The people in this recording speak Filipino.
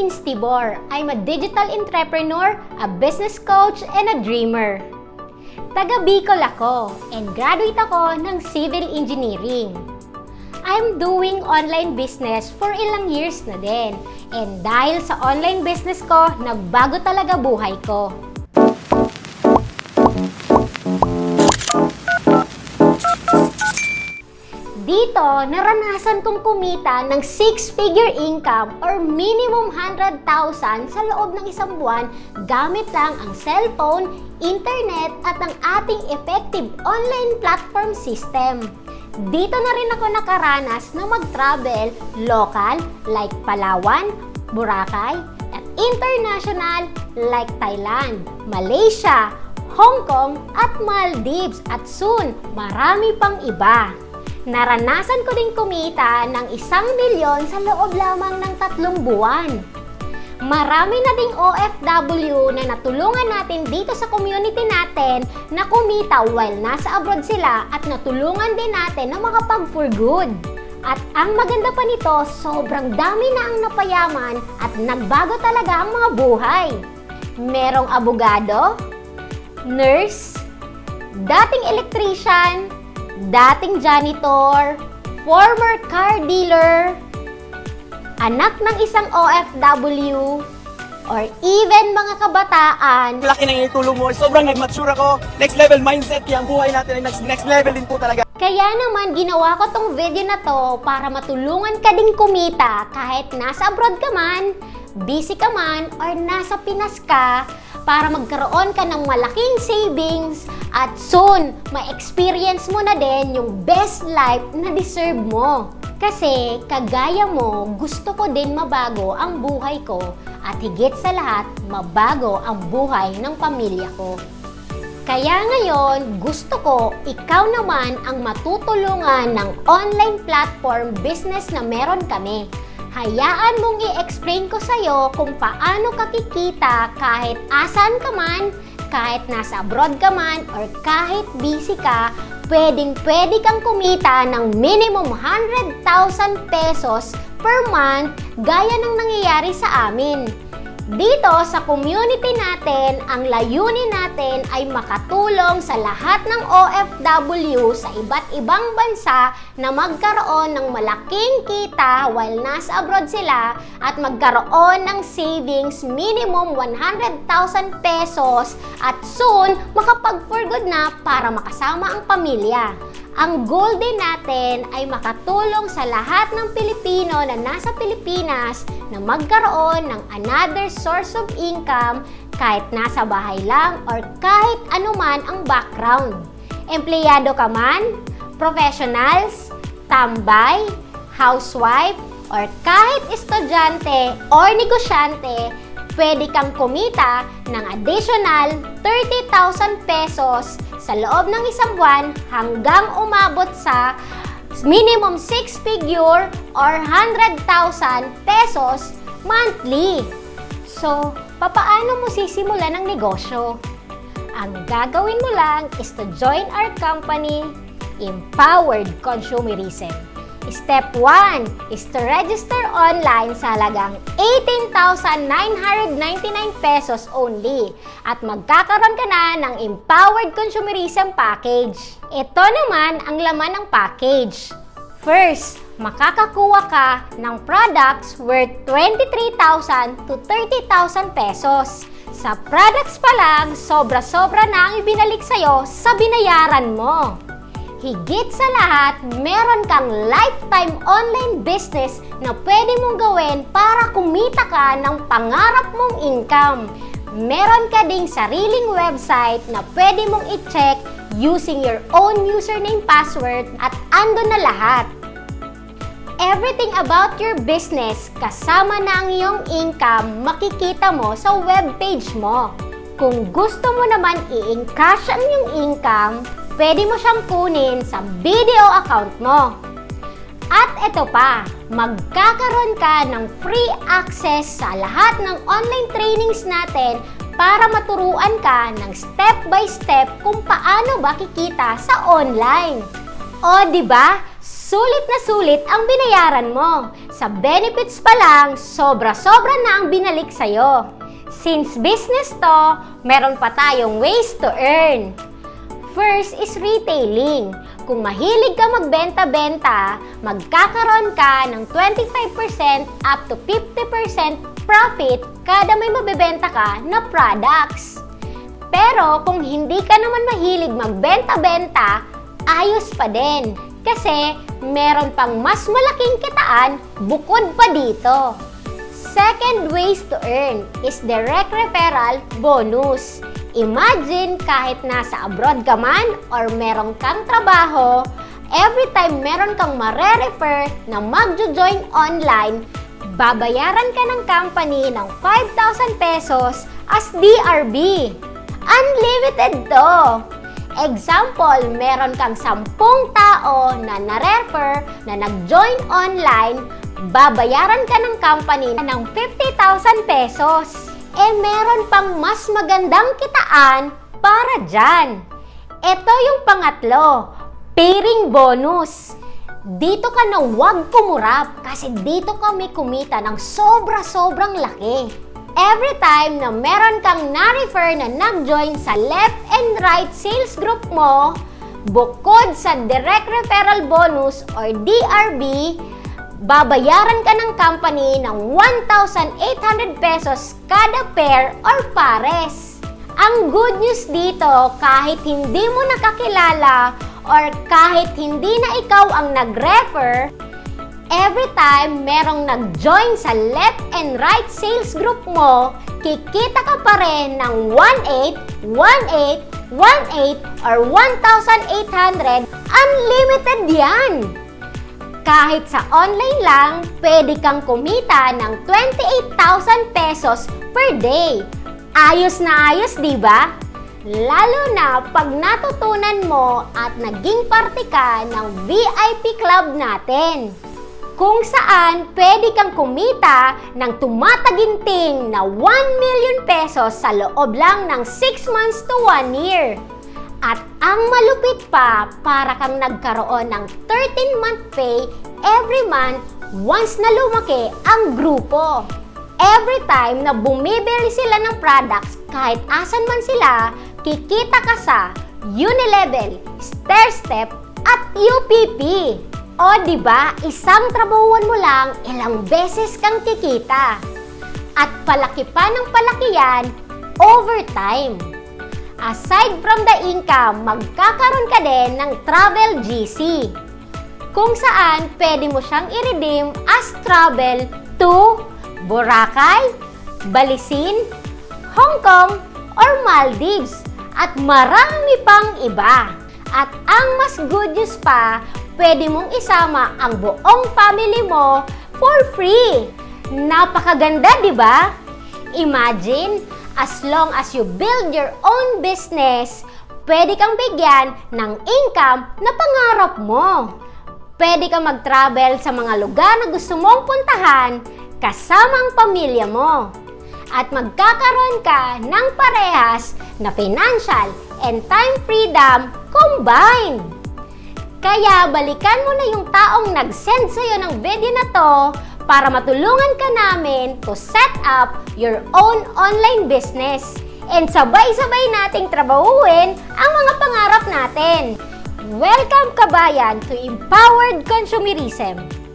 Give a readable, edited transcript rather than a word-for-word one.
Vince Tibor. I'm a digital entrepreneur, a business coach, and a dreamer. Taga Bicol ako and graduate ako ng civil engineering. I'm doing online business for ilang years na din. And dahil sa online business ko, nagbago talaga buhay ko. Dito, naranasan kong kumita ng 6-figure income or minimum 100,000 sa loob ng isang buwan gamit lang ang cellphone, internet at ang ating effective online platform system. Dito na rin ako nakaranas na mag-travel local like Palawan, Boracay at international like Thailand, Malaysia, Hong Kong at Maldives at soon marami pang iba. Naranasan ko din kumita ng 1 milyon sa loob lamang ng 3 buwan. Marami na ding OFW na natulungan natin dito sa community natin na kumita while nasa abroad sila at natulungan din natin na makapag-for good. At ang maganda pa nito, sobrang dami na ang napayaman at nagbago talaga ang mga buhay. Merong abogado, nurse, dating electrician, dating janitor, former car dealer, anak ng isang OFW, or even mga kabataan. Laki ng itulong mo, sobrang nag-mature ako. Next level mindset, yung buhay natin ay next level din po talaga. Kaya naman ginawa ko tong video na to para matulungan ka ding kumita kahit nasa abroad ka man, busy ka man, or nasa Pinas ka, para magkaroon ka ng malaking savings at soon, ma-experience mo na din yung best life na deserve mo. Kasi kagaya mo, gusto ko din mabago ang buhay ko at higit sa lahat, mabago ang buhay ng pamilya ko. Kaya ngayon, gusto ko ikaw naman ang matutulungan ng online platform business na meron kami. Hayaan mong i-explain ko sa'yo kung paano ka kikita kahit asan ka man, kahit nasa abroad ka man, or kahit busy ka, pwedeng-pwede kang kumita ng minimum 100,000 pesos per month gaya ng nangyayari sa amin. Dito sa community natin, ang layunin natin ay makatulong sa lahat ng OFW sa iba't ibang bansa na magkaroon ng malaking kita while nasa abroad sila at magkaroon ng savings minimum 100,000 pesos at soon makapag-for good na para makasama ang pamilya. Ang goal din natin ay makatulong sa lahat ng Pilipino na nasa Pilipinas na magkaroon ng another source of income kahit nasa bahay lang or kahit anuman ang background. Empleyado ka man, professionals, tambay, housewife, or kahit estudyante or negosyante, pwede kang kumita ng additional 30,000 pesos sa loob ng isang buwan hanggang umabot sa minimum 6-figure or 100,000 pesos monthly. So, papaano mo sisimulan ang negosyo? Ang gagawin mo lang is to join our company, Empowered Consumerism. Step 1 is to register online sa halagang 18,999 pesos only at magkakaroon ka na ng Empowered Consumerism Package. Ito naman ang laman ng package. First, makakakuha ka ng products worth 23,000 to 30,000 pesos. Sa products pa lang, sobra-sobra na ang ibinalik sa'yo sa binayaran mo. Higit sa lahat, meron kang lifetime online business na pwede mong gawin para kumita ka ng pangarap mong income. Meron ka ding sariling website na pwede mong i-check using your own username password at ando na lahat. Everything about your business, kasama na ang iyong income, makikita mo sa webpage mo. Kung gusto mo naman i-encash ang iyong income, pwede mo siyang kunin sa video account mo. At ito pa, magkakaroon ka ng free access sa lahat ng online trainings natin para maturuan ka ng step by step kung paano ba kikita sa online. O, di ba? Sulit na sulit ang binayaran mo. Sa benefits pa lang, sobra-sobra na ang binalik sa'yo. Since business to, meron pa tayong ways to earn. First is retailing. Kung mahilig ka magbenta-benta, magkakaroon ka ng 25% up to 50% profit kada may mabebenta ka na products. Pero kung hindi ka naman mahilig magbenta-benta, ayos pa din. Kasi meron pang mas malaking kitaan bukod pa dito. Second ways to earn is direct referral bonus. Imagine kahit nasa abroad ka man or meron kang trabaho, every time meron kang mare-refer na magjo-join online, babayaran ka ng company ng 5,000 pesos as DRB. Unlimited to! Example, meron kang 10 tao na na-refer na nag-join online, babayaran ka ng company ng 50,000 pesos. Meron pang mas magandang kitaan para dyan. Ito yung pangatlo, pairing bonus. Dito ka na huwag kumurap kasi dito kami kumita ng sobra-sobrang laki. Every time na meron kang na-refer na nag-join sa left and right sales group mo, bukod sa direct referral bonus or DRB, babayaran ka ng company ng 1,800 pesos kada pair or pares. Ang good news dito, kahit hindi mo nakakilala or kahit hindi na ikaw ang nag-refer, every time merong nag-join sa left and right sales group mo, kikita ka pa rin ng 1,800, 1,800, 1,800 or 1,800. Unlimited yan! Kahit sa online lang, pwede kang kumita ng 28,000 pesos per day. Ayos na ayos, di ba? Lalo na pag natutunan mo at naging parte ka ng VIP club natin, kung saan pwede kang kumita ng tumataginting na 1 million pesos sa loob lang ng 6 months to 1 year. At ang malupit pa, para kang nagkaroon ng 13-month pay every month once na lumaki ang grupo. Every time na bumibili sila ng products, kahit asan man sila, kikita ka sa Unilevel, Stairstep at UPP. O diba, isang trabahuan mo lang, ilang beses kang kikita. At palaki pa ng palaki yan, overtime. Aside from the income, magkakaroon ka din ng Travel GC, kung saan pwede mo siyang i-redeem as travel to Boracay, Balisin, Hong Kong, or Maldives, at marami pang iba. At ang mas good news pa, pwede mong isama ang buong family mo for free. Napakaganda, di ba? Imagine, as long as you build your own business, pwede kang bigyan ng income na pangarap mo. Pwede kang mag-travel sa mga lugar na gusto mong puntahan kasama ang pamilya mo. At magkakaroon ka ng parehas na financial and time freedom combined. Kaya balikan mo na yung taong nag-send sa'yo ng video na to para matulungan ka namin to set up your own online business. And sabay-sabay nating trabahuin ang mga pangarap natin. Welcome kabayan to Empowered Consumerism!